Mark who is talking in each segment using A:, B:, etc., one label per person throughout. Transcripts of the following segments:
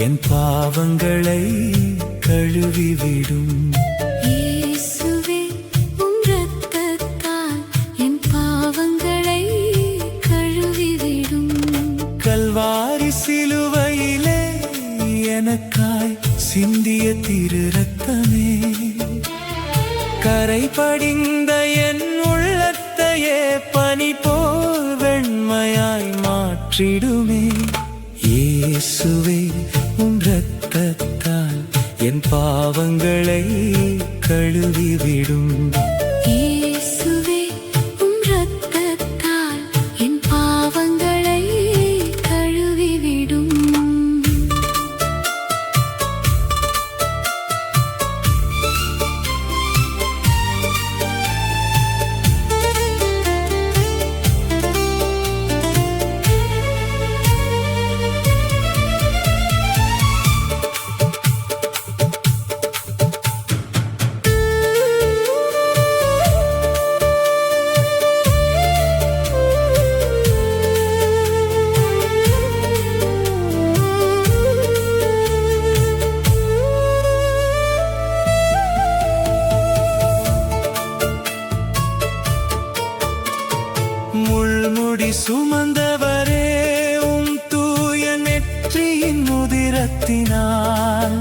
A: என் பாவங்களை கழுவிவிடும்.
B: இயேசுவே உம் இரத்தத்தால் என் பாவங்களை கழுவிவிடும்.
A: கல்வாரி சிலுவையிலே எனக்காய் சிந்திய திரு ரத்தமே, கரை படிந்த என் உள்ளத்தையே பனி போல் வெண்மையாய் மாற்றிடுமே. இயேசுவே உம் இரத்தத்தால் என் பாவங்களை கழுவிவிடும்.
B: இயேசுவே உம் இரத்தத்தால் என் பாவங்களை கழுவிவிடும்.
A: முள்முடி சுமந்தவரே, உம் தூய நெற்றியின் உதிரத்தினால்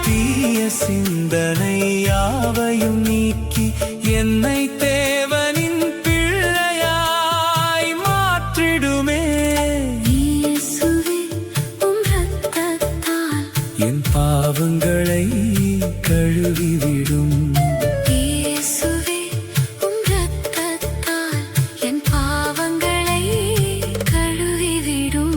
A: தீய சிந்தனை யாவையும் நீக்கி என்னை தேவனின் பிள்ளையாய் மாற்றிடுமே.
B: இயேசுவே உம் இரத்தத்தால்
A: என் பாவங்களை கழுவிவிடும்.
B: இயேசுவே உம் இரத்தத்தால் என் பாவங்களை கழுவிவிடும்.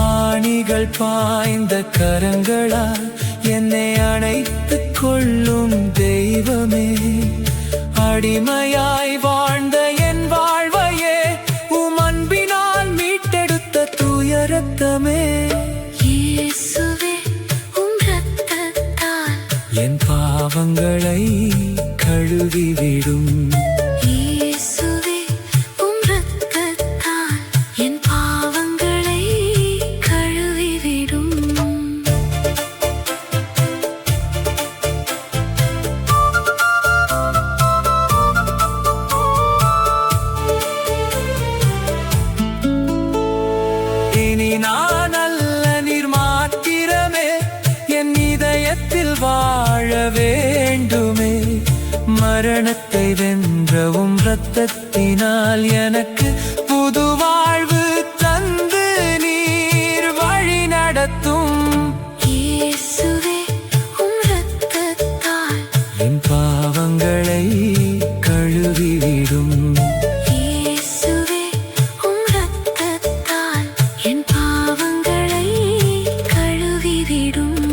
A: ஆணிகள் பாய்ந்த கரங்களால் என்னை அணைத்துக் கொள்ளும் தெய்வமே, அடிமையாய் வாழ்ந்த என் வாழ்வையே உம் அன்பினால் மீட்டெடுத்த தூய ரத்தமே.
B: இயேசுவே உம் இரத்தத்தால்
A: என் பாவங்களை கழுவிவிடும்.
B: இயேசுவே உம் இரத்தத்தால் என் பாவங்களை கழுவிவிடும்.
A: இனி நான் அல்ல நீர் மாத்திரமே என் இதயத்தில் வாழ வேண்டுமே. மரணத்தை வென்றவும் இரத்தத்தினால் எனக்கு புது வாழ்வு தந்து நீர் வழி நடத்தும்.
B: இயேசுவே உம் இரத்தத்தால்
A: என் பாவங்களை கழுவிவிடும்.
B: இயேசுவே உம் இரத்தத்தால் என் பாவங்களை கழுவிவிடும்.